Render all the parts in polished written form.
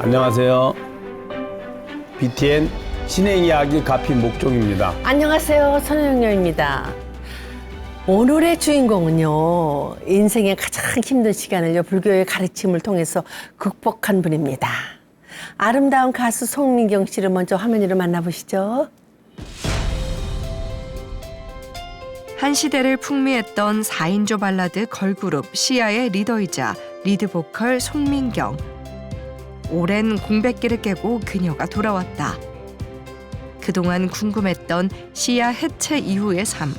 안녕하세요. BTN 신의 이야기 가피 목종입니다. 안녕하세요. 선영녀입니다. 오늘의 주인공은요, 인생의 가장 힘든 시간을요, 불교의 가르침을 통해서 극복한 분입니다. 아름다운 가수 송민경 씨를 먼저 화면 위로 만나보시죠. 한 시대를 풍미했던 4인조 발라드 걸그룹 시아의 리더이자 리드보컬 송민경. 오랜 공백기를 깨고 그녀가 돌아왔다. 그동안 궁금했던 시아 해체 이후의 삶.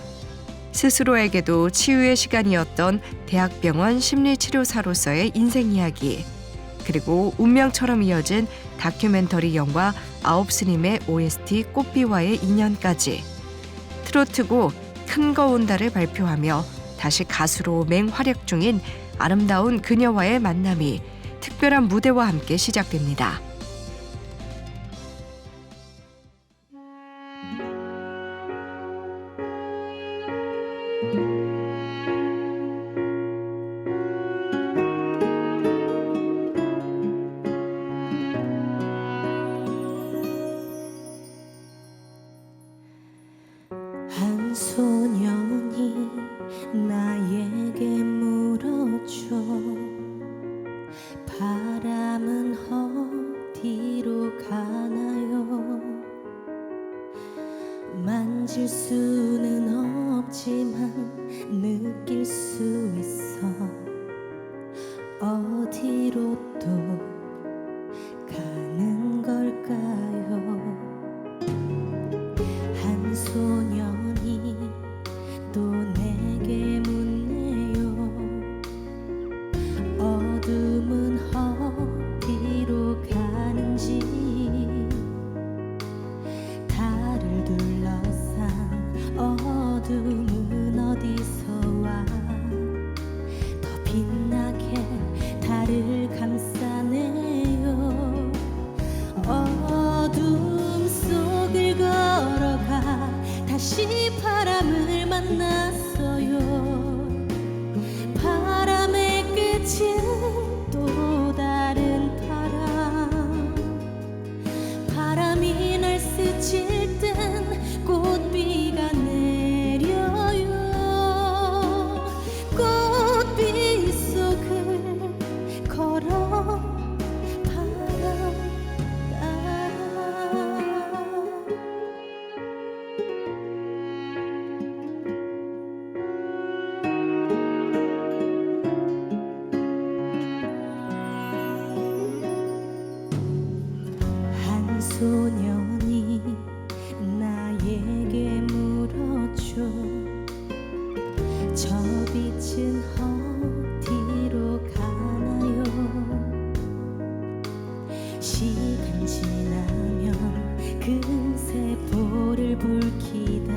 스스로에게도 치유의 시간이었던 대학병원 심리치료사로서의 인생 이야기. 그리고 운명처럼 이어진 다큐멘터리 영화 아홉스님의 OST 꽃비와의 인연까지. 트로트고 큰 거 온다를 발표하며 다시 가수로 맹활약 중인 아름다운 그녀와의 만남이 특별한 무대와 함께 시작됩니다. 한 소년이 나에게 물었죠. 바람은 어디로 가나요? 만질 수는 없지만 느낄 수 있어. 어디로 또 가는 걸까요? 한 소년이 또 내게 묻네요. 어둠은 어디로 가는지. 달을 둘러싼 어둠은 어디서 와. 더 빛나게 달을 감싸네요. 어둠 속을 걸어가 다시 바람을 만났어요. 바람의 끝은 또 다른 바람. 바람이 날 스칠 땐 꽃비가 내려요. 꽃비 속을 걸어 바람 따라. 한 소년이 나에게 물었죠. 저 빛은 어디로 가나요? 시간 지나면 금세 볼을 붉히다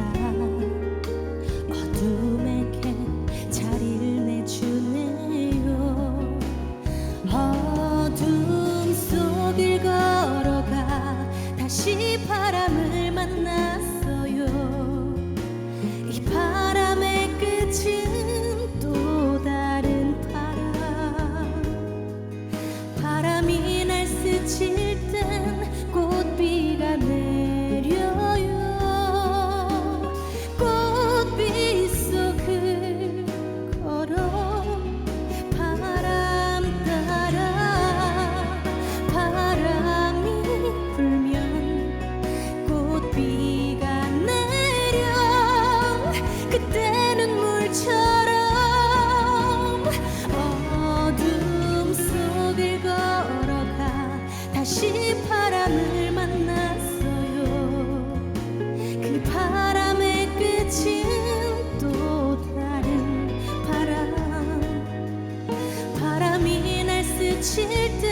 어둠에게 자리를 내주네요. 어둠 속을 걸어가 다시 바람을 만났어요. 이 바람의 끝은 또 다른 바람. 바람이 날 스칠 땐 꽃비가 내려요. 꽃비 속을 걸어 바람 따라. 바람이 불면 꽃비가 내려. 그때는 물처럼 어둠 속을 걸어가 다시 바람을 만났어요. 그 바람의 끝은 또 다른 바람. 바람이 날 스칠 땐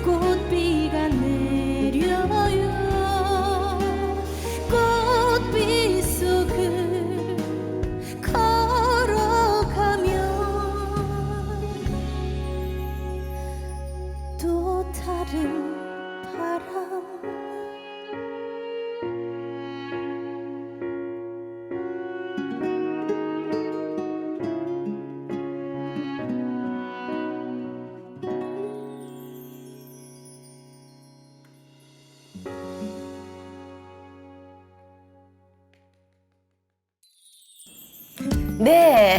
꽃비가 내려요. 꽃비 속을 걸어가면 또 다른 바람. 네,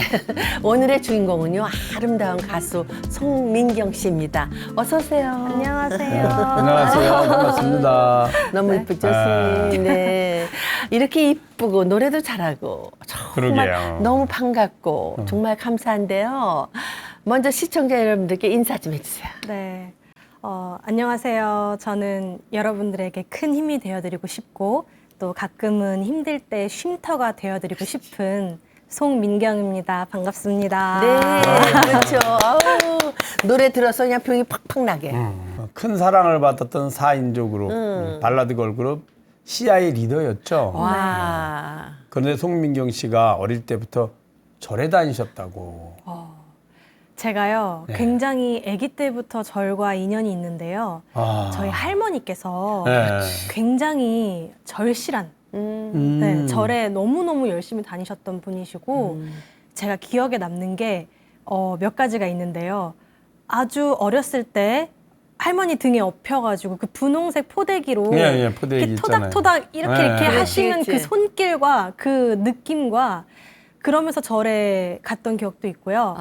오늘의 주인공은요 아름다운 가수 송민경 씨입니다. 어서 오세요. 안녕하세요. 안녕하세요. 반갑습니다. 너무 이쁘죠, 스님. 네, 이렇게 이쁘고 노래도 잘하고 정말 그러게요. 너무 반갑고 정말 감사한데요. 먼저 시청자 여러분들께 인사 좀 해주세요. 네. 안녕하세요. 저는 여러분들에게 큰 힘이 되어드리고 싶고 또 가끔은 힘들 때 쉼터가 되어드리고 싶은 송민경입니다. 반갑습니다. 네, 그렇죠. 아우, 노래 들어서 그냥 병이 팍팍 나게. 큰 사랑을 받았던 4인조 그룹, 발라드 걸그룹 시아의 리더였죠. 와. 그런데 송민경 씨가 어릴 때부터 절에 다니셨다고. 제가요, 네. 굉장히 아기 때부터 절과 인연이 있는데요. 아. 저희 할머니께서 네. 굉장히 절실한 네, 절에 너무너무 열심히 다니셨던 분이시고 제가 기억에 남는 게 몇 가지가 있는데요. 아주 어렸을 때 할머니 등에 업혀가지고 그 분홍색 포대기로 예, 포대기 이렇게 있잖아요. 토닥토닥 이렇게 예. 이렇게 그렇지, 하시는 그 그렇지. 손길과 그 느낌과 그러면서 절에 갔던 기억도 있고요.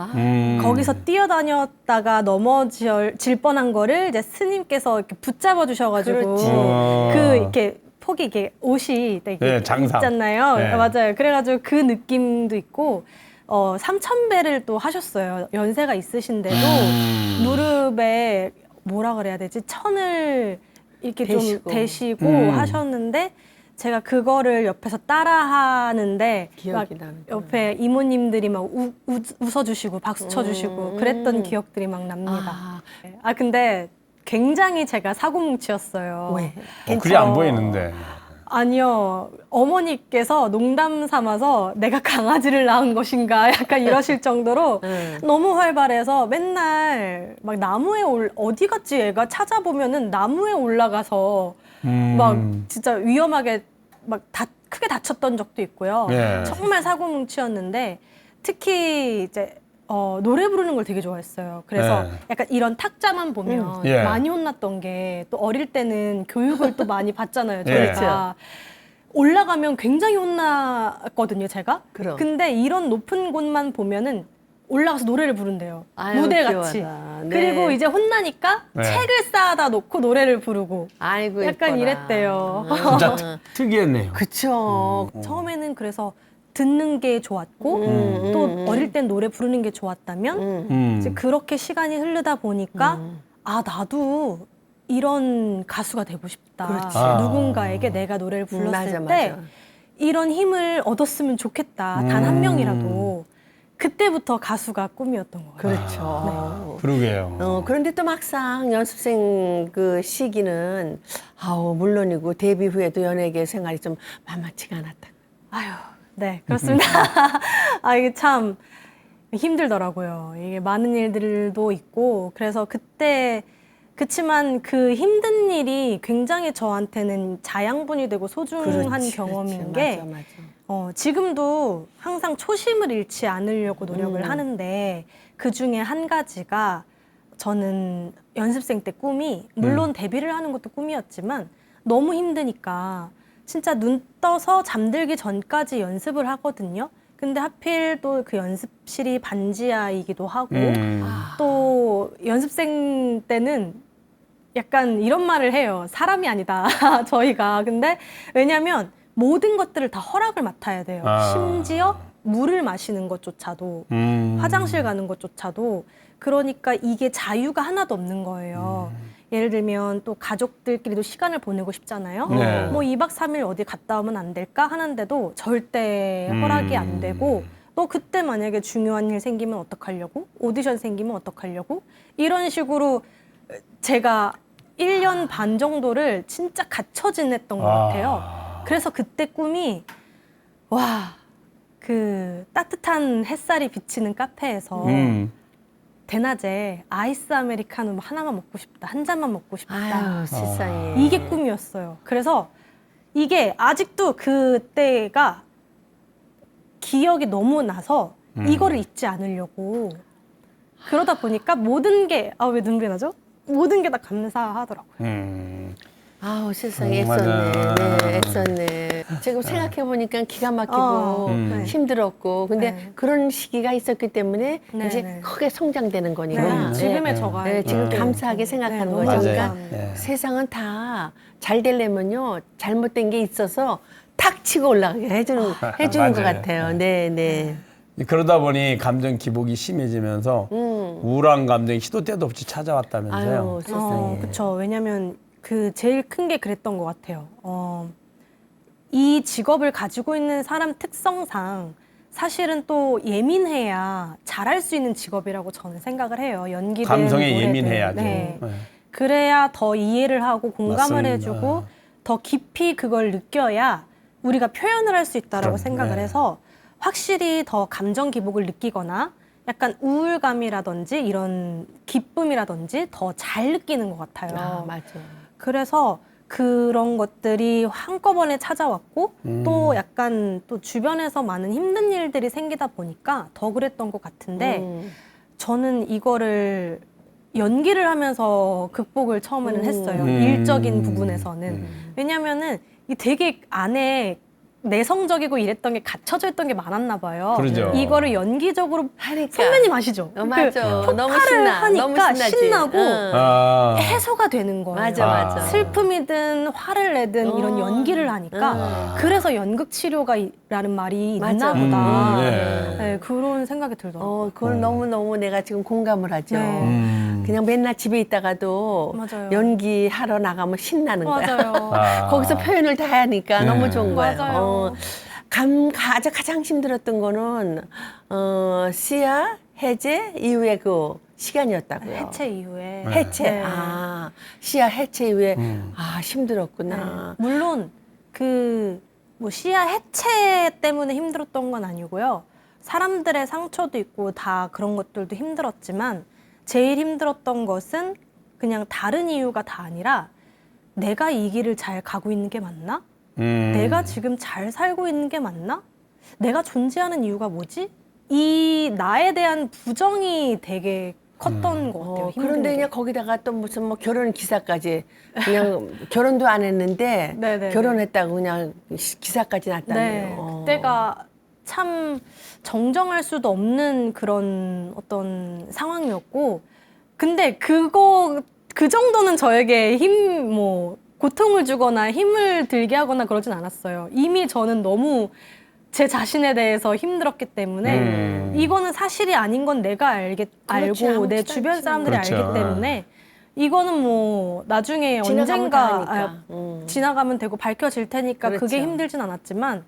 거기서 뛰어다녔다가 넘어질 뻔한 거를 이제 스님께서 이렇게 붙잡아 주셔가지고 그렇지. 그 이렇게 폭이 이게 옷이 되게 네, 장상. 있잖아요. 네. 맞아요. 그래가지고 그 느낌도 있고 3,000배를 또 하셨어요. 연세가 있으신데도 무릎에 뭐라 그래야 되지? 천을 이렇게 대시고. 좀 대시고 음. 하셨는데 제가 그거를 옆에서 따라하는데 기억이 막 나는구나. 옆에 이모님들이 막 웃어주시고 박수 쳐주시고 그랬던 기억들이 막 납니다. 근데 굉장히 제가 사고뭉치였어요. 왜? 그리 안 보이는데. 아니요. 어머니께서 농담 삼아서 내가 강아지를 낳은 것인가 약간 이러실 정도로 너무 활발해서 맨날 막 나무에 어디 갔지 얘가 찾아보면은 나무에 올라가서 막 진짜 위험하게 막 크게 다쳤던 적도 있고요. 예. 정말 사고뭉치였는데 특히 이제 노래 부르는 걸 되게 좋아했어요. 그래서 네. 약간 이런 탁자만 보면 예. 많이 혼났던 게 또 어릴 때는 교육을 또 많이 받잖아요. 예. 저희가. 올라가면 굉장히 혼났거든요, 제가. 그럼. 근데 이런 높은 곳만 보면은 올라가서 노래를 부른대요. 아유, 무대같이. 귀여워라. 네. 그리고 이제 혼나니까 네. 책을 쌓아다 놓고 노래를 부르고. 아이고 약간 이뻐라. 이랬대요. 진짜 특이했네요. 그쵸. 처음에는 그래서 듣는 게 좋았고 또 어릴 땐 노래 부르는 게 좋았다면 이제 그렇게 시간이 흐르다 보니까 아 나도 이런 가수가 되고 싶다. 그렇지. 누군가에게 내가 노래를 불렀을 맞아, 때 맞아. 이런 힘을 얻었으면 좋겠다. 단 한 명이라도. 그때부터 가수가 꿈이었던 것 같아요. 그렇죠. 그러게요. 그런데 또 막상 연습생 그 시기는 물론이고 데뷔 후에도 연예계 생활이 좀 만만치가 않았다. 아유, 네, 그렇습니다. 이게 참 힘들더라고요. 이게 많은 일들도 있고, 그래서 그치만 그 힘든 일이 굉장히 저한테는 자양분이 되고 소중한 경험인 게, 맞아, 맞아. 지금도 항상 초심을 잃지 않으려고 노력을 하는데, 그 중에 한 가지가 저는 연습생 때 꿈이, 물론 데뷔를 하는 것도 꿈이었지만, 너무 힘드니까, 진짜 눈 떠서 잠들기 전까지 연습을 하거든요. 근데 하필 또 그 연습실이 반지하이기도 하고 또 연습생 때는 약간 이런 말을 해요. 사람이 아니다. 저희가. 근데 왜냐면 모든 것들을 다 허락을 맡아야 돼요. 심지어 물을 마시는 것조차도 화장실 가는 것조차도 그러니까 이게 자유가 하나도 없는 거예요. 예를 들면 또 가족들끼리도 시간을 보내고 싶잖아요. 네. 뭐 2박 3일 어디 갔다 오면 안 될까 하는데도 절대 허락이 안 되고 또 그때 만약에 중요한 일 생기면 어떡하려고? 오디션 생기면 어떡하려고? 이런 식으로 제가 1년 반 정도를 진짜 갇혀 지냈던 것 같아요. 그래서 그때 꿈이 그 따뜻한 햇살이 비치는 카페에서 대낮에 아이스 아메리카노 하나만 먹고 싶다. 한 잔만 먹고 싶다. 아유, 세상에. 이게 꿈이었어요. 그래서 이게 아직도 그때가 기억이 너무 나서 이거를 잊지 않으려고 그러다 보니까 모든 게 왜 눈물이 나죠? 모든 게 다 감사하더라고요. 아우 세상에 맞아. 애썼네. 네, 애썼네. 지금 생각해 보니까 기가 막히고 네. 힘들었고, 근데 네. 그런 시기가 있었기 때문에 네, 이제 네. 크게 성장되는 거니까. 네, 지금의 네. 저가 네, 지금 있게 감사하게 되고. 생각하는 네, 거죠. 너무 맞아요. 그러니까 네. 세상은 다 잘 되려면요 잘못된 게 있어서 탁 치고 올라가게 해주는 것 맞아요. 같아요. 네, 네. 그러다 보니 감정 기복이 심해지면서 우울한 감정이 시도 때도 없이 찾아왔다면서요. 아유 세상에. 그렇죠. 왜냐면 그 제일 큰 게 그랬던 것 같아요. 이 직업을 가지고 있는 사람 특성상 사실은 또 예민해야 잘할 수 있는 직업이라고 저는 생각을 해요. 연기든 감성에 노래든. 예민해야죠. 네. 네. 그래야 더 이해를 하고 공감을 맞습니다. 해주고 더 깊이 그걸 느껴야 우리가 표현을 할 수 있다라고 그럼, 생각을 네. 해서 확실히 더 감정 기복을 느끼거나 약간 우울감이라든지 이런 기쁨이라든지 더 잘 느끼는 것 같아요. 아 맞아. 그래서 그런 것들이 한꺼번에 찾아왔고 또 약간 또 주변에서 많은 힘든 일들이 생기다 보니까 더 그랬던 것 같은데 저는 이거를 연기를 하면서 극복을 처음에는 했어요. 일적인 부분에서는. 왜냐면은 이 되게 안에 내성적이고 이랬던 게 갖춰져 있던 게 많았나 봐요. 그러죠. 이거를 연기적으로 하니까. 선배님 아시죠? 맞아. 그 너무 폭발을 신나. 하니까 너무 신나지. 신나고 응. 아, 해소가 되는 거예요. 맞아, 맞아. 슬픔이든 화를 내든 이런 연기를 하니까 그래서 연극 치료가라는 말이 맞아. 있나 보다. 네. 네, 그런 생각이 들더라고요. 그걸 너무 내가 지금 공감을 하죠. 네. 그냥 맨날 집에 있다가도 맞아요. 연기하러 나가면 신나는 거야. 맞아요. 아. 거기서 표현을 다 하니까 네. 너무 좋은 거예요. 맞아요. 가장 힘들었던 거는 씨앗 해제 이후에 그 시간이었다고요. 해체 이후에. 해체. 네. 아, 씨앗 해체 이후에 힘들었구나. 물론 그 뭐 시야 해체 때문에 힘들었던 건 아니고요. 사람들의 상처도 있고 다 그런 것들도 힘들었지만 제일 힘들었던 것은 그냥 다른 이유가 다 아니라 내가 이 길을 잘 가고 있는 게 맞나? 내가 지금 잘 살고 있는 게 맞나? 내가 존재하는 이유가 뭐지? 이 나에 대한 부정이 되게 컸던 것 같아요. 힘든 그런데 게. 그냥 거기다가 또 무슨 뭐 결혼 기사까지 그냥 결혼도 안 했는데 네네네. 결혼했다고 그냥 기사까지 났다네요. 네, 그때가 참 정정할 수도 없는 그런 어떤 상황이었고, 근데 그 정도는 저에게 고통을 주거나 힘을 들게 하거나 그러진 않았어요. 이미 저는 너무 제 자신에 대해서 힘들었기 때문에 이거는 사실이 아닌 건 내가 그렇지, 알고 내 아무렇지도 주변 않지. 사람들이 그렇죠. 알기 때문에 이거는 뭐 나중에 지나가면 언젠가 다 하니까. 지나가면 되고 밝혀질 테니까 그렇죠. 그게 힘들진 않았지만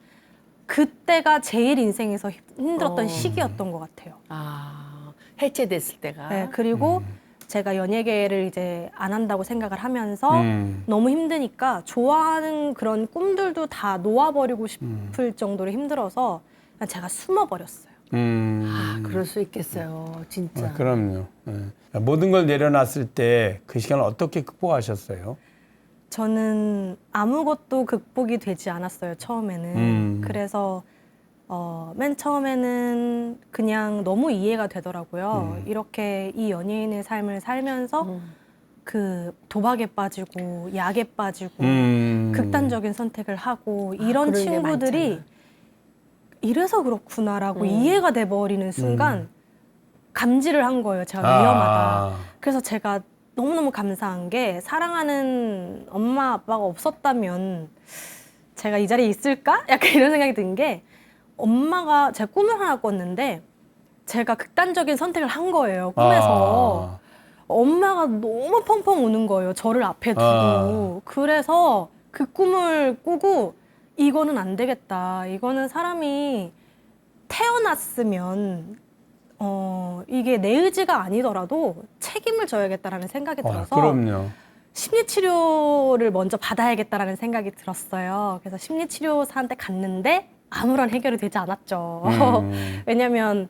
그때가 제일 인생에서 힘들었던 시기였던 것 같아요. 해체됐을 때가. 네, 그리고 제가 연예계를 이제 안 한다고 생각을 하면서 너무 힘드니까 좋아하는 그런 꿈들도 다 놓아버리고 싶을 정도로 힘들어서 그냥 제가 숨어버렸어요. 그럴 수 있겠어요, 진짜. 그럼요. 네. 모든 걸 내려놨을 때 그 시간을 어떻게 극복하셨어요? 저는 아무것도 극복이 되지 않았어요, 처음에는. 그래서 맨 처음에는 그냥 너무 이해가 되더라고요. 이렇게 이 연예인의 삶을 살면서 그 도박에 빠지고 약에 빠지고 극단적인 선택을 하고 이런 그런 게 친구들이 많잖아. 이래서 그렇구나라고 이해가 돼버리는 순간 감지를 한 거예요. 제가 위험하다. 그래서 제가 너무너무 감사한 게 사랑하는 엄마 아빠가 없었다면 제가 이 자리에 있을까? 약간 이런 생각이 든 게 엄마가 제가 꿈을 하나 꿨는데 제가 극단적인 선택을 한 거예요. 꿈에서. 엄마가 너무 펑펑 우는 거예요. 저를 앞에 두고. 그래서 그 꿈을 꾸고 이거는 안 되겠다. 이거는 사람이 태어났으면 이게 내 의지가 아니더라도 책임을 져야겠다라는 생각이 들어서 그럼요. 심리치료를 먼저 받아야겠다라는 생각이 들었어요. 그래서 심리치료사한테 갔는데 아무런 해결이 되지 않았죠. 왜냐면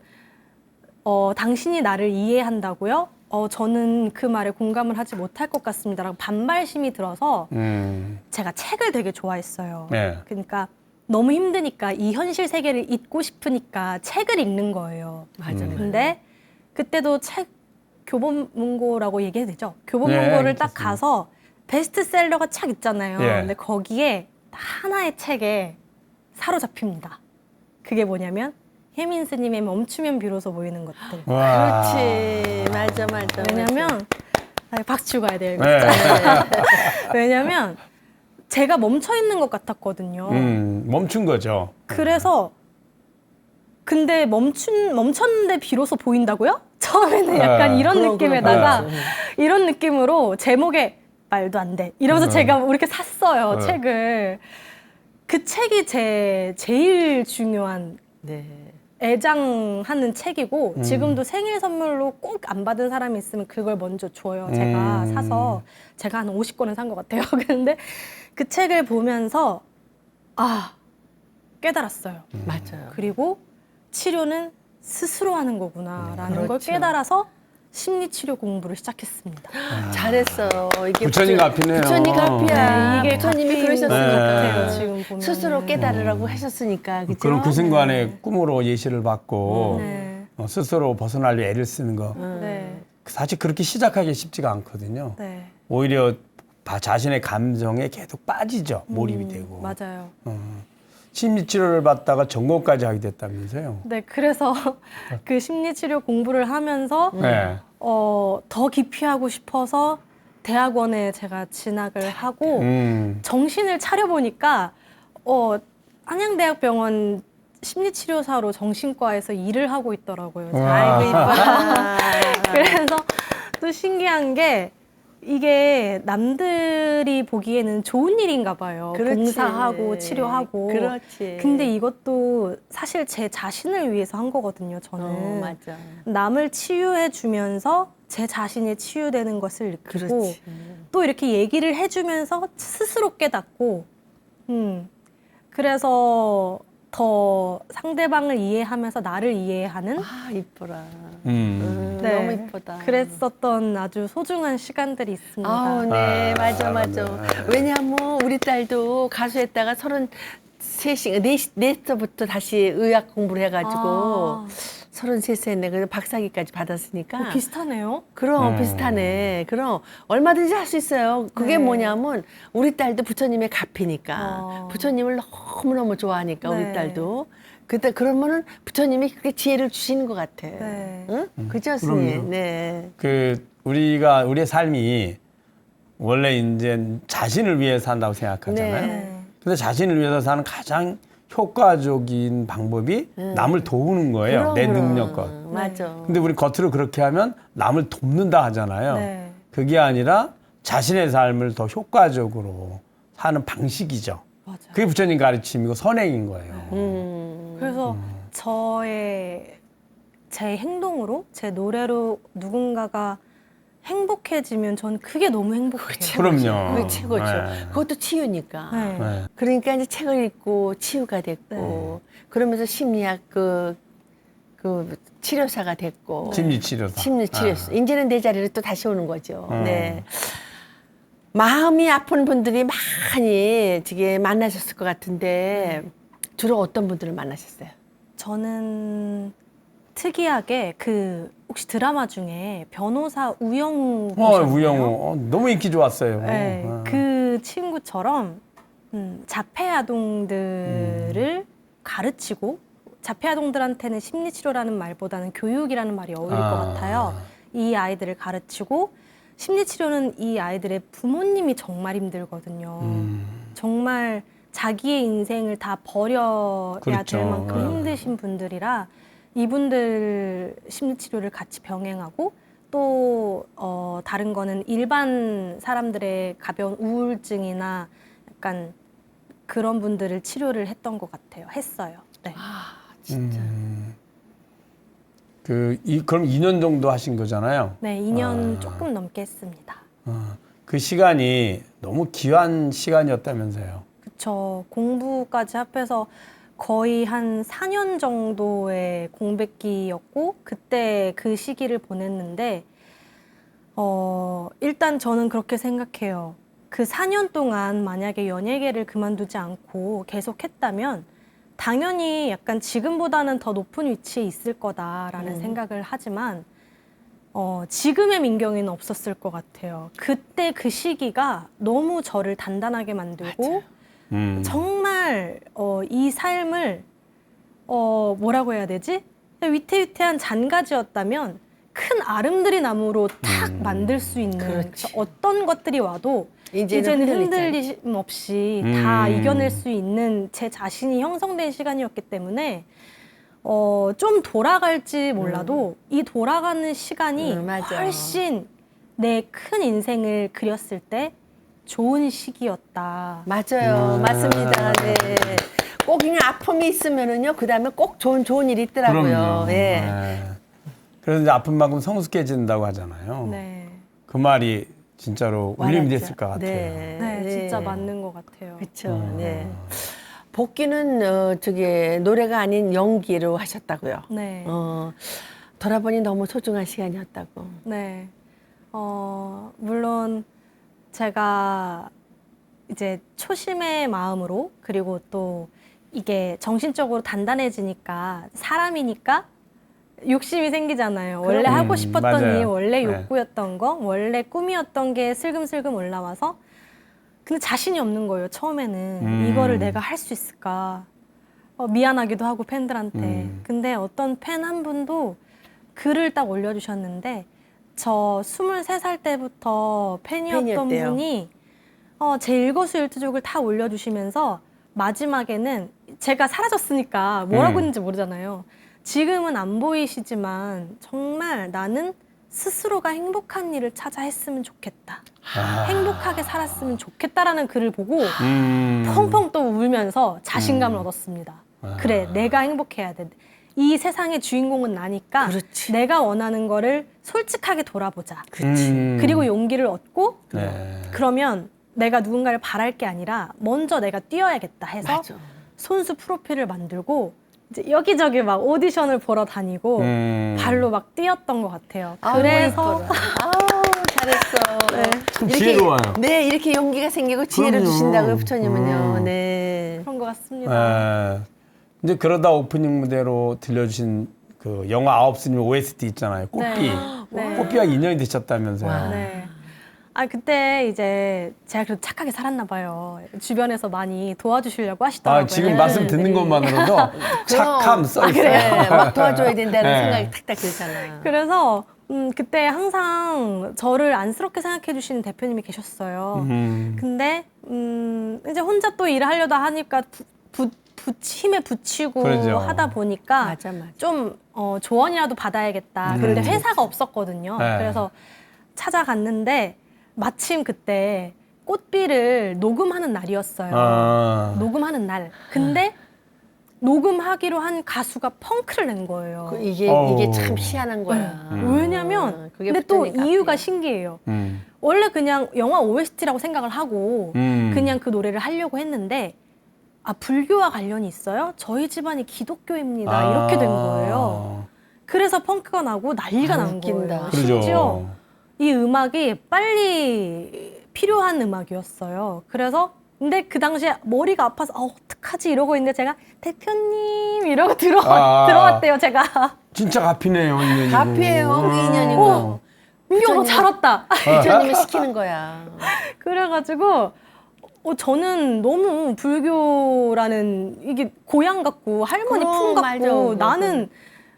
당신이 나를 이해한다고요? 저는 그 말에 공감을 하지 못할 것 같습니다라고 반발심이 들어서 제가 책을 되게 좋아했어요. 네. 그러니까 너무 힘드니까 이 현실 세계를 잊고 싶으니까 책을 읽는 거예요. 맞아요. 근데 그때도 책 교보문고라고 얘기해도 되죠? 교보문고를 네, 딱 가서 베스트셀러가 착 있잖아요. 예. 근데 거기에 하나의 책에 사로잡힙니다. 그게 뭐냐면 혜민 스님의 멈추면 비로소 보이는 것들. 와. 그렇지. 맞아. 왜냐면 박수 가야 돼요. 네. 왜냐면 제가 멈춰 있는 것 같았거든요. 멈춘 거죠. 그래서 근데 멈췄는데 비로소 보인다고요? 처음에는 약간 네. 이런 그럼, 느낌에다가 그럼. 이런 느낌으로 제목에 말도 안 돼. 이러면서 제가 이렇게 샀어요, 네. 책을. 그 책이 제 제일 중요한 네. 애장하는 책이고 지금도 생일 선물로 꼭 안 받은 사람이 있으면 그걸 먼저 줘요. 제가 사서 제가 한 50권을 산 것 같아요. 근데 그 책을 보면서 깨달았어요. 맞아요. 그리고 치료는 스스로 하는 거구나라는 걸 그렇죠. 깨달아서 심리치료 공부를 시작했습니다. 잘했어요. 이게 부처님 앞이네요. 부처님 앞이야. 네, 이게 부처님이 값인 것 그러셨으니까. 같아요, 지금 보면. 스스로 깨달으라고 하셨으니까. 그죠? 그럼 그 순간에 꿈으로 예시를 받고 네. 스스로 벗어나려 애를 쓰는 거. 네. 사실 그렇게 시작하기 쉽지가 않거든요. 네. 오히려 자신의 감정에 계속 빠지죠. 몰입이 되고. 맞아요. 심리치료를 받다가 전공까지 하게 됐다면서요. 네, 그래서 그 심리치료 공부를 하면서 네. 더 깊이 하고 싶어서 대학원에 제가 진학을 하고 정신을 차려보니까 한양대학병원 심리치료사로 정신과에서 일을 하고 있더라고요. 아이고 이뻐라. 그래서 또 신기한 게 이게 남들이 보기에는 좋은 일인가 봐요. 그렇지. 봉사하고 치료하고. 그렇지. 근데 이것도 사실 제 자신을 위해서 한 거거든요. 저는 맞아. 남을 치유해 주면서 제 자신이 치유되는 것을 느끼고 그렇지. 또 이렇게 얘기를 해주면서 스스로 깨닫고 그래서 더 상대방을 이해하면서 나를 이해하는 아 이뻐라. 음. 네. 너무 이쁘다. 그랬었던 아주 소중한 시간들이 있습니다. 아우 네 아, 맞아. 왜냐하면 우리 딸도 가수했다가 33세부터 다시 의학 공부를 해가지고 아. 33세 했네. 그래서 박사학위까지 받았으니까. 비슷하네요. 그럼 비슷하네. 그럼 얼마든지 할 수 있어요. 그게 네. 뭐냐면 우리 딸도 부처님의 가피니까 부처님을 너무너무 좋아하니까 네. 우리 딸도 그때 그러면은 부처님이 그렇게 지혜를 주시는 것 같아. 네. 응? 그죠, 그럼요. 스님? 네. 우리의 삶이 원래 이제 자신을 위해 산다고 생각하잖아요. 네. 근데 자신을 위해서 사는 가장 효과적인 방법이 남을 도우는 거예요. 내 능력껏. 맞아. 근데 우리 겉으로 그렇게 하면 남을 돕는다 하잖아요. 네. 그게 아니라 자신의 삶을 더 효과적으로 사는 방식이죠. 맞아요. 그게 부처님 가르침이고 선행인 거예요. 그래서 제 행동으로, 제 노래로 누군가가 행복해지면 전 그게 너무 행복해요. 그럼요. 그게 최고죠. 네. 그것도 치유니까. 네. 네. 그러니까 이제 책을 읽고 치유가 됐고 그러면서 심리학 그 치료사가 됐고 심리치료사. 심리치료사. 이제는 내 자리로 또 다시 오는 거죠. 음. 네. 마음이 아픈 분들이 많이 지금 만나셨을 것 같은데 주로 어떤 분들을 만나셨어요? 저는 특이하게 혹시 드라마 중에 변호사 우영우 우영우. 보셨나요? 너무 인기 좋았어요. 네, 그 친구처럼 자폐 아동들을 가르치고 자폐 아동들한테는 심리치료라는 말보다는 교육이라는 말이 어울릴 것 같아요. 이 아이들을 가르치고 심리치료는 이 아이들의 부모님이 정말 힘들거든요. 정말 자기의 인생을 다 버려야 그렇죠. 될 만큼 힘드신 분들이라 이분들 심리치료를 같이 병행하고 또 다른 거는 일반 사람들의 가벼운 우울증이나 약간 그런 분들을 치료를 했던 것 같아요. 했어요. 네. 진짜. 그럼 2년 정도 하신 거잖아요. 네, 2년 조금 넘게 했습니다. 그 시간이 너무 귀한 시간이었다면서요. 그쵸. 공부까지 합해서 거의 한 4년 정도의 공백기였고 그때 그 시기를 보냈는데 일단 저는 그렇게 생각해요. 그 4년 동안 만약에 연예계를 그만두지 않고 계속 했다면 당연히 약간 지금보다는 더 높은 위치에 있을 거다라는 생각을 하지만 지금의 민경이는 없었을 것 같아요. 그때 그 시기가 너무 저를 단단하게 만들고 정말 이 삶을 뭐라고 해야 되지? 위태위태한 잔가지였다면 큰 아름드리 나무로 탁 만들 수 있는 그렇지. 어떤 것들이 와도 이제는 흔들림 없이 다 이겨낼 수 있는 제 자신이 형성된 시간이었기 때문에 좀 돌아갈지 몰라도 이 돌아가는 시간이 맞아. 훨씬 내 큰 인생을 그렸을 때 좋은 시기였다. 맞아요. 맞습니다. 네. 꼭 그냥 아픔이 있으면은요, 그 다음에 꼭 좋은 일이 있더라고요. 그럼요. 예. 네. 그래서 이제 아픈 만큼 성숙해진다고 하잖아요. 네. 그 말이 진짜로 울림이 와닿죠. 됐을 것 같아요. 네. 네, 진짜 맞는 것 같아요. 그렇죠. 네. 복귀는 노래가 아닌 연기로 하셨다고요. 네. 돌아보니 너무 소중한 시간이었다고. 네. 물론 제가 이제 초심의 마음으로 그리고 또 이게 정신적으로 단단해지니까 사람이니까 욕심이 생기잖아요. 원래 하고 싶었던 맞아요. 일, 원래 네. 욕구였던 거, 원래 꿈이었던 게 슬금슬금 올라와서 근데 자신이 없는 거예요. 처음에는 이거를 내가 할 수 있을까? 미안하기도 하고 팬들한테. 근데 어떤 팬 한 분도 글을 딱 올려주셨는데 저 23살 때부터 팬이었던 팬이었대요. 분이 제 일거수일투족을 다 올려주시면서 마지막에는 제가 사라졌으니까 뭐라고 했는지 모르잖아요. 지금은 안 보이시지만 정말 나는 스스로가 행복한 일을 찾아 했으면 좋겠다. 행복하게 살았으면 좋겠다라는 글을 보고 펑펑 또 울면서 자신감을 얻었습니다. 그래, 내가 행복해야 돼. 이 세상의 주인공은 나니까 그렇지. 내가 원하는 거를 솔직하게 돌아보자. 그치. 그리고 용기를 얻고 네. 그러면 내가 누군가를 바랄 게 아니라 먼저 내가 뛰어야겠다 해서 맞아. 손수 프로필을 만들고 이제 여기저기 막 오디션을 보러 다니고 발로 막 뛰었던 것 같아요. 그래서 잘했어. 참 지혜로워요. 네, 이렇게 용기가 생기고 지혜를 그럼요. 주신다고요, 부처님은요. 네. 그런 것 같습니다. 이제 그러다 오프닝 무대로 들려주신 그 영화 아홉스님 OST 있잖아요. 꽃비. 네. 꽃비와 인연이 되셨다면서요. 네. 그때 이제 제가 그래도 착하게 살았나 봐요. 주변에서 많이 도와주시려고 하시더라고요. 지금 말씀 듣는 것만으로도 착함 써 있어요. 네, 막 도와줘야 된다는 네. 생각이 탁탁 들잖아. 그래서 그때 항상 저를 안쓰럽게 생각해 주시는 대표님이 계셨어요. 근데 이제 혼자 또 일을 하려다 하니까 힘에 붙이고 그러죠. 하다 보니까 맞아. 좀 조언이라도 받아야겠다. 근데 회사가 없었거든요. 네. 그래서 찾아갔는데 마침 그때 꽃비를 녹음하는 날이었어요. 녹음하는 날. 근데 녹음하기로 한 가수가 펑크를 낸 거예요. 이게 참 희한한 거야. 왜냐면 그게 근데 또 붙으니까 이유가 앞이야. 신기해요. 원래 그냥 영화 OST라고 생각을 하고 그냥 그 노래를 하려고 했는데 불교와 관련이 있어요? 저희 집안이 기독교입니다. 이렇게 된 거예요. 그래서 펑크가 나고 난리가 난 웃긴다. 거예요. 그러죠. 심지어 이 음악이 빨리 필요한 음악이었어요. 그래서 근데 그 당시에 머리가 아파서 어떡하지 이러고 있는데 제가 대표님 이러고 들어왔대요 제가. 진짜 가피네요, 인연이고. 가피예요, 그 인연이고. 민경 너 잘 왔다. 부처님이 시키는 거야. 그래가지고 저는 너무 불교라는 이게 고향 같고 할머니 그럼, 품 같고 맞아. 나는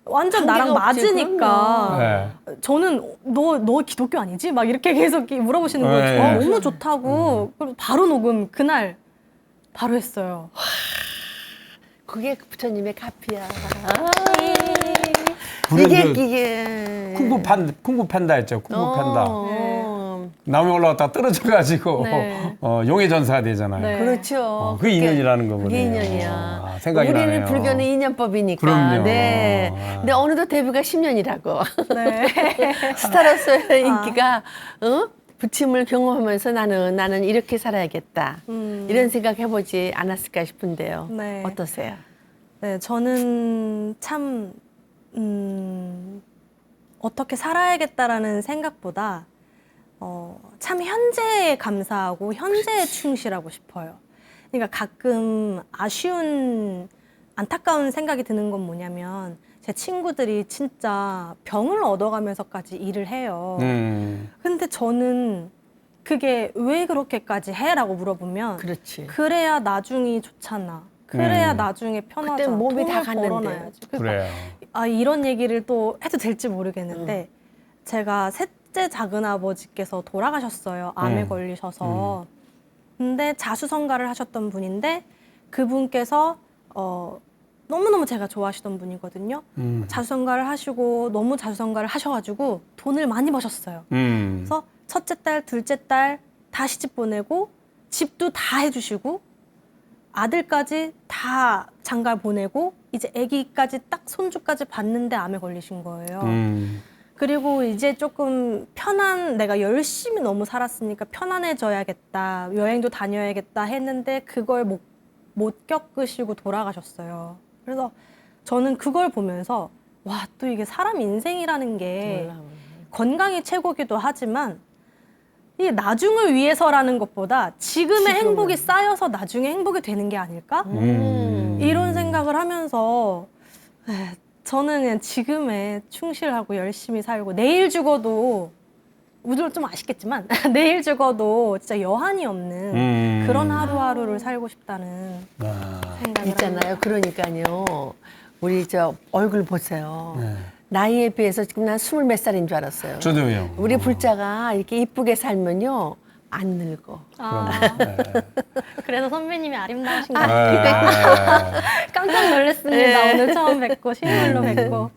완전 나랑 관계가 없지, 맞으니까 네. 저는 너 기독교 아니지? 막 이렇게 계속 물어보시는 거예요. 네. 너무 좋다고. 그래서 바로 녹음 그날 바로 했어요. 그게 부처님의 가피야. 불효 이게. 쿵푸 팬다 했죠. 쿵푸 팬다. 어. 나무에 올라갔다 떨어져가지고 네. 용의 전사가 되잖아요. 네. 그렇죠. 그게 인연이라는 거군요. 그게 인연이야. 생각이 우리는 나네요. 불교는 인연법이니까. 그럼요. 네. 아. 근데 어느덧 데뷔가 10년이라고. 네. 스타로서의 인기가 부침을 경험하면서 나는 이렇게 살아야겠다. 이런 생각 해보지 않았을까 싶은데요. 네. 어떠세요? 네, 저는 참 어떻게 살아야겠다라는 생각보다 참 현재에 감사하고 현재에 충실하고 싶어요. 그러니까 가끔 안타까운 생각이 드는 건 뭐냐면 제 친구들이 진짜 병을 얻어가면서까지 일을 해요. 근데 저는 그게 왜 그렇게까지 해라고 물어보면 그렇지. 그래야 나중이 좋잖아. 그래야 나중에 편하잖아. 그때 몸이 다 돈을 갔는데. 벌어놔야지. 그래요. 아, 이런 얘기를 또 해도 될지 모르겠는데 제가 셋째 작은아버지께서 돌아가셨어요. 암에 걸리셔서. 근데 자수성가를 하셨던 분인데 그분께서 너무너무 제가 좋아하시던 분이거든요. 자수성가를 하시고 너무 자수성가를 하셔가지고 돈을 많이 버셨어요. 그래서 첫째 딸, 둘째 딸 다 시집 보내고 집도 다 해주시고 아들까지 다 장가 보내고 이제 아기까지 딱 손주까지 봤는데 암에 걸리신 거예요. 그리고 이제 조금 내가 열심히 너무 살았으니까 편안해져야겠다, 여행도 다녀야겠다 했는데 그걸 못 겪으시고 돌아가셨어요. 그래서 저는 그걸 보면서 와, 또 이게 사람 인생이라는 게 건강이 최고기도 하지만 이 나중을 위해서라는 것보다 지금의 행복이 쌓여서 나중에 행복이 되는 게 아닐까? 이런 생각을 하면서 저는 그냥 지금에 충실하고 열심히 살고 내일 죽어도 우리도 좀 아쉽겠지만 내일 죽어도 진짜 여한이 없는 그런 하루하루를 살고 싶다는 생각을 있잖아요. 그러니까요. 우리 저 얼굴 보세요. 네. 나이에 비해서 지금 난 20몇 살인 줄 알았어요. 저도요. 우리 불자가 이렇게 이쁘게 살면요. 안 늙어. 그래서 선배님이 아름다우신 것 네. 같아요. 깜짝 놀랐습니다. 네. 오늘 처음 뵙고 실물로 뵙고.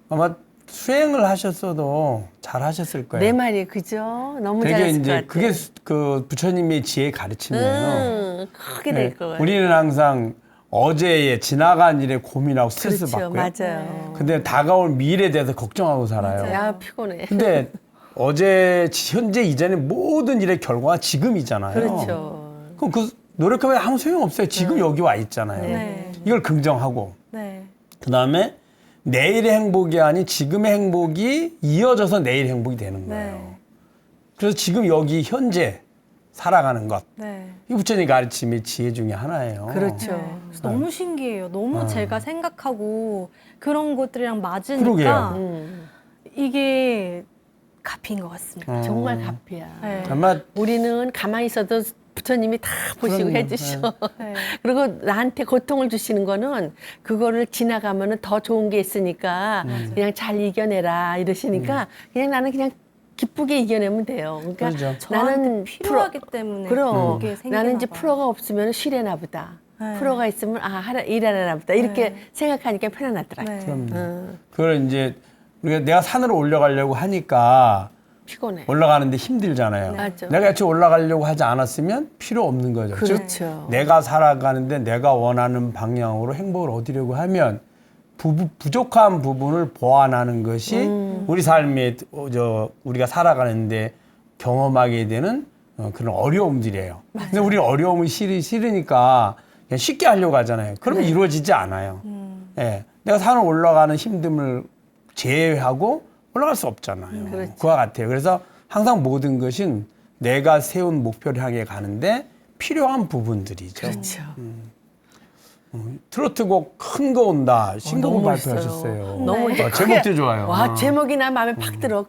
아마 수행을 하셨어도 잘 하셨을 거예요. 내 말이 그죠? 너무 되게 잘했을 것 이제 같아요. 그게 그 부처님의 지혜 가르침이에요. 크게 될 것 같아요. 우리는 항상 어제의 지나간 일에 고민하고 스트레스 그렇죠. 받고요. 맞아요. 근데 다가올 미래에 대해서 걱정하고 살아요. 야, 피곤해. 근데 어제, 현재, 이전의 모든 일의 결과가 지금이잖아요. 그렇죠. 그럼 그 노력하면 아무 소용 없어요. 지금 여기 와 있잖아요. 네. 이걸 긍정하고 네. 그 다음에 내일의 행복이 아닌 지금의 행복이 이어져서 내일 행복이 되는 거예요. 네. 그래서 지금 여기 현재 살아가는 것. 네. 이 부처님 가르침의 지혜 중에 하나예요. 그렇죠. 네. 그래서 너무 신기해요. 너무 제가 생각하고 그런 것들이랑 맞으니까 그러게요. 이게 값인 것 같습니다. 정말 값이야. 네. 아마 우리는 가만히 있어도 부처님이 다 보시고 그럼요. 해주셔. 네. 그리고 나한테 고통을 주시는 거는 그거를 지나가면은 더 좋은 게 있으니까 그냥 잘 이겨내라 이러시니까 그냥 나는 그냥 기쁘게 이겨내면 돼요. 그러니까 그렇죠. 저한테 필요하기 때문에 그럼 그게 생기나 나는 이제 봐요. 프로가 없으면 쉬려나 보다. 네. 프로가 있으면 일하려나 보다. 이렇게 네. 생각하니까 편안하더라. 네. 그럼요. 그걸 이제 우리가 내가 산으로 올라가려고 하니까 피곤해. 올라가는데 힘들잖아요. 맞아. 내가 같이 올라가려고 하지 않았으면 필요 없는 거죠. 즉 그렇죠. 내가 살아가는데 내가 원하는 방향으로 행복을 얻으려고 하면 부족한 부분을 보완하는 것이 우리 삶에 우리가 살아가는데 경험하게 되는 그런 어려움들이에요. 근데 우리 어려움을 싫으니까 그냥 쉽게 하려고 하잖아요. 그러면 이루어지지 않아요. 예. 내가 산을 올라가는 힘듦을 제외하고 올라갈 수 없잖아요. 그렇죠. 그와 같아요. 그래서 항상 모든 것은 내가 세운 목표를 향해 가는데 필요한 부분들이죠. 그렇죠. 트로트곡 큰 거 온다. 신곡을 너무 발표하셨어요. 멋있어요. 너무 이제 제목도 좋아요. 와, 제목이나 마음에 팍 들어.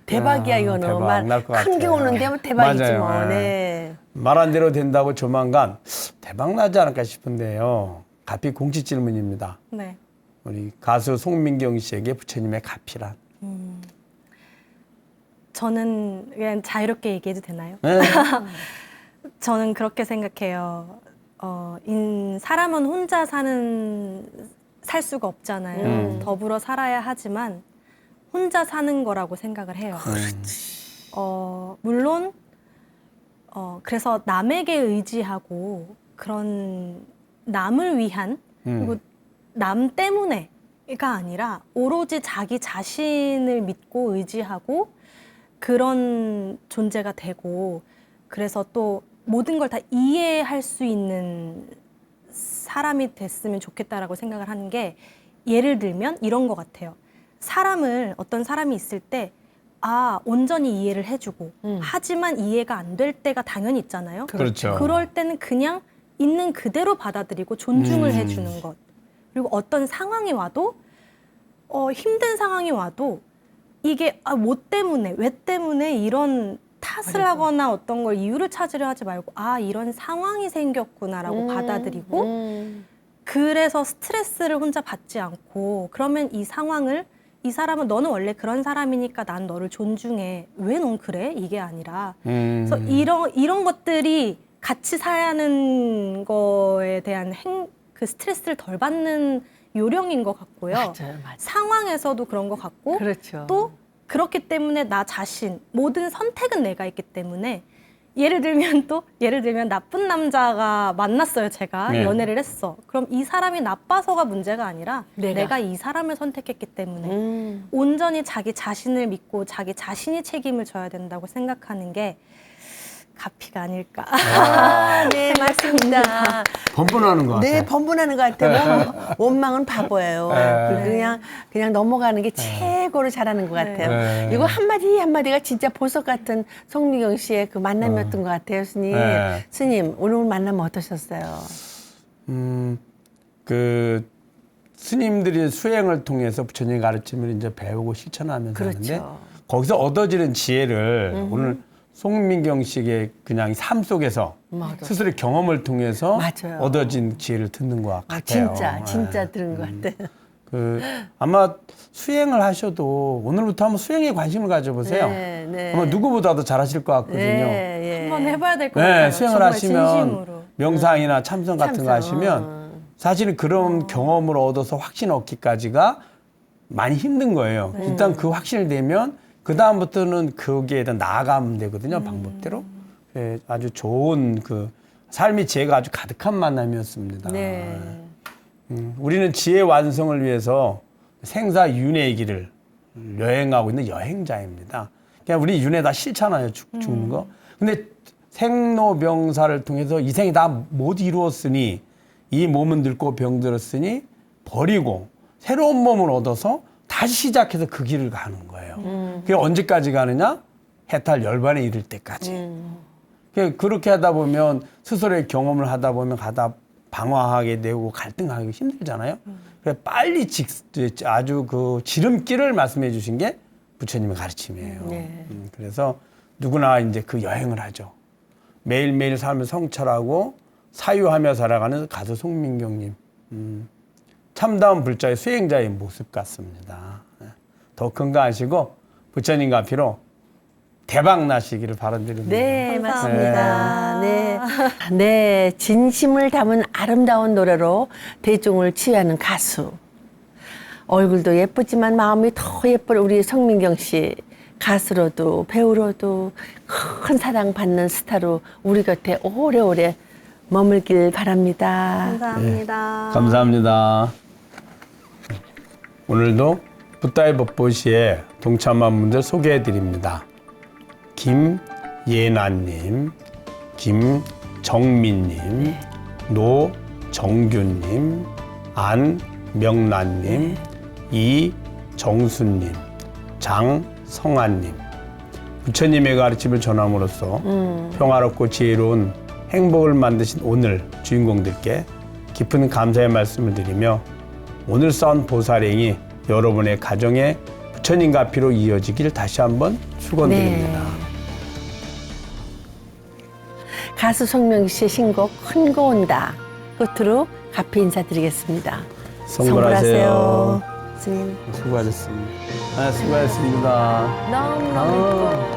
대박이야 이거는. 대박 날 것 큰 게 같아요. 오는데 뭐 대박이지 맞아요. 뭐. 네. 네. 말한 대로 된다고 조만간 대박 나지 않을까 싶은데요. 가피 공식 질문입니다. 네. 우리 가수 송민경 씨에게 부처님의 가피란? 저는 그냥 자유롭게 얘기해도 되나요? 네. 저는 그렇게 생각해요. 사람은 혼자 살 수가 없잖아요. 더불어 살아야 하지만 혼자 사는 거라고 생각을 해요. 물론 그래서 남에게 의지하고 그런 남을 위한 그리고 남 때문에가 아니라 오로지 자기 자신을 믿고 의지하고 그런 존재가 되고 그래서 또 모든 걸 다 이해할 수 있는 사람이 됐으면 좋겠다라고 생각을 하는 게 예를 들면 이런 것 같아요. 어떤 사람이 있을 때 온전히 이해를 해주고 하지만 이해가 안 될 때가 당연히 있잖아요. 그렇죠. 그럴 때는 그냥 있는 그대로 받아들이고 존중을 해주는 것. 그리고 어떤 상황이 와도 힘든 상황이 와도 이게 뭐 때문에 왜 때문에 이런 탓을 하거나 어떤 걸 이유를 찾으려 하지 말고 이런 상황이 생겼구나라고 받아들이고 그래서 스트레스를 혼자 받지 않고 그러면 이 상황을 이 사람은 너는 원래 그런 사람이니까 난 너를 존중해. 왜 넌 그래? 이게 아니라 그래서 이런 것들이 같이 사는 거에 대한 그 스트레스를 덜 받는 요령인 것 같고요. 맞아요. 상황에서도 그런 것 같고 그렇죠. 또 그렇기 때문에 나 자신 모든 선택은 내가 있기 때문에 예를 들면 나쁜 남자가 만났어요. 제가 네. 연애를 했어. 그럼 이 사람이 나빠서가 문제가 아니라 내가. 내가 이 사람을 선택했기 때문에 온전히 자기 자신을 믿고 자기 자신이 책임을 져야 된다고 생각하는 게 가피가 아닐까. 네, 맞습니다. 번번하는 것 같아요. 네, 번분하는 것 같아요. 원망은 바보예요. 그냥 넘어가는 게 최고로 잘하는 것 같아요. 네. 이거 한마디 한마디가 진짜 보석 같은 송미경 씨의 그 만남이었던 것 같아요, 스님. 네. 스님, 오늘 만남 어떠셨어요? 그 스님들이 수행을 통해서 부처님 가르침을 이제 배우고 실천하면서 그렇죠. 하는데 거기서 얻어지는 지혜를 오늘 송민경 씨의 그냥 삶 속에서 맞아. 스스로의 경험을 통해서 맞아요. 얻어진 지혜를 듣는 것 같아요. 진짜 들은 것 같아요. 그 아마 수행을 하셔도 오늘부터 한번 수행에 관심을 가져보세요. 네, 네. 아마 누구보다도 잘하실 것 같거든요. 네, 한번 해봐야 될 것 네, 같아요. 수행을 정말 하시면 진심으로. 명상이나 참선 같은 거 참선. 하시면 사실은 그런 경험을 얻어서 확신 얻기까지가 많이 힘든 거예요. 일단 그 확신이 되면 그 다음부터는 거기에 대한 나아가면 되거든요. 방법대로. 네, 아주 좋은 그 삶의 지혜가 아주 가득한 만남이었습니다. 네. 우리는 지혜 완성을 위해서 생사윤회의 길을 여행하고 있는 여행자입니다. 그냥 우리 윤회 다 싫잖아요. 죽는 거. 근데 생로병사를 통해서 이 생이 다 못 이루었으니 이 몸은 늙고 병들었으니 버리고 새로운 몸을 얻어서 다시 시작해서 그 길을 가는 거예요. 그게 언제까지 가느냐? 해탈 열반에 이를 때까지. 그렇게 하다 보면 스스로의 경험을 하다 보면 가다 방황하게 되고 갈등하기 힘들잖아요. 그래서 빨리 아주 그 지름길을 말씀해 주신 게 부처님의 가르침이에요. 네. 그래서 누구나 이제 그 여행을 하죠. 매일매일 삶을 성찰하고 사유하며 살아가는 가수 송민경님. 참다운 불자의 수행자의 모습 같습니다. 더 건강하시고 부처님과 앞으로 대박 나시기를 바라드립니다. 네, 감사합니다. 맞습니다. 네. 네, 진심을 담은 아름다운 노래로 대중을 치유하는 가수. 얼굴도 예쁘지만 마음이 더 예쁜 우리 송민경 씨. 가수로도 배우로도 큰 사랑받는 스타로 우리 곁에 오래오래 머물길 바랍니다. 감사합니다. 감사합니다. 오늘도 붓다의 법보시에 동참한 분들 소개해 드립니다. 김예나님, 김정민님, 노정규님, 안명란님, 이정수님, 장성환님. 부처님의 가르침을 전함으로써 평화롭고 지혜로운 행복을 만드신 오늘 주인공들께 깊은 감사의 말씀을 드리며 오늘 쌓은 보살행이 여러분의 가정에 부처님과 앞으로 이어지길 다시 한번 축원드립니다. 네. 가수 송명기 씨의 신곡 큰거 온다 끝으로 가피 인사드리겠습니다. 성불하세요. 스님. 수고하셨습니다. 아, 수고하셨습니다. 너무너무 예뻐.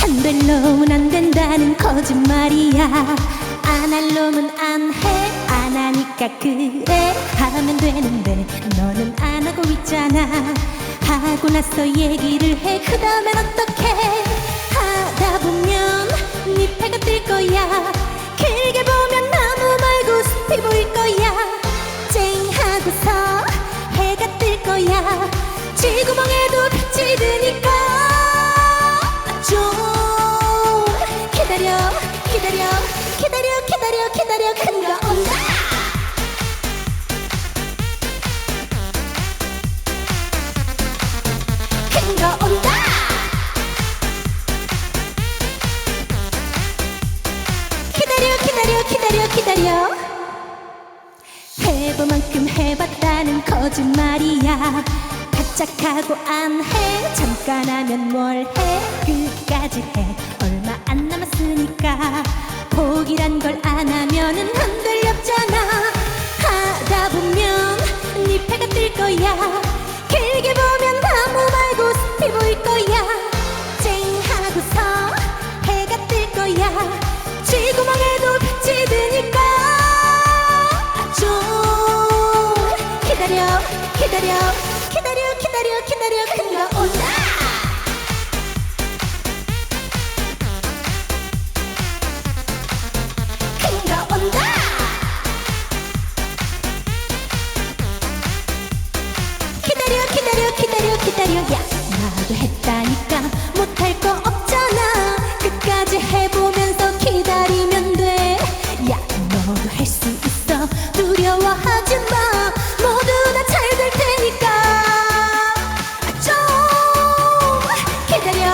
안 될 놈은 안 된다는 거짓말이야. 안 할 놈은 안 해. 안 하니까 그래. 하면 되는데 너는 안 하고 있잖아. 하고 나서 얘기를 해. 그 다음엔 어떡해. 하다 보면 네 패가 뜰 거야. 길게 보면 나무 말고 숲이 보일 거야. 쨍하고서 해가 뜰 거야. 지구멍에도 빛이 드니까 해볼 만큼 해봤다는 거짓말이야. 바짝하고 안 해, 잠깐 하면 뭘 해, 끝까지 해. 얼마 안 남았으니까 포기란 걸 안 하면은 흔들렸잖아. 하다 보면 네 패가 뜰 거야. 길게 보면 아무 말고 숲이 보일 거야. 쨍하고서 해가 뜰 거야. 지고 망해도 빛이 드니까. 좀 기다려 기다려 기다려 기다려 기다려. 그가 온다. 그가 온다. 기다려 기다려 기다려 기다려. 야 나도 했다니까 못할 거 없잖아. 끝까지 해보면서 기다리면 돼. 야 너도 할 수 있어. 두려워하지 마. 모두 다 잘 될 테니까. 좀 기다려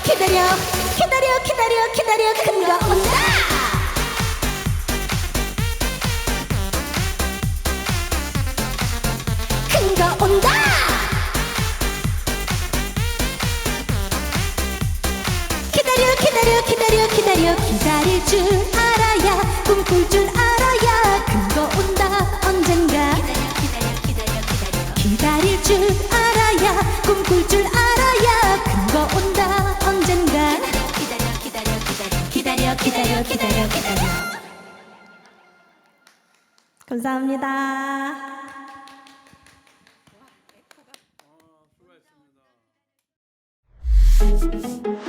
기다려 기다려 기다려 기다려. 그가 온다. 그가 온다. 기다려 기다려 기다려 기다려. 기다릴 줄 알아야 꿈꿀 줄 알아야 그거 온다 언젠가. 기다릴 줄 알아야 꿈꿀 줄 알아야 그거 온다 언젠가. 기다려 기다려 기다려 기다려. 감사합니다. 수고하셨습니다.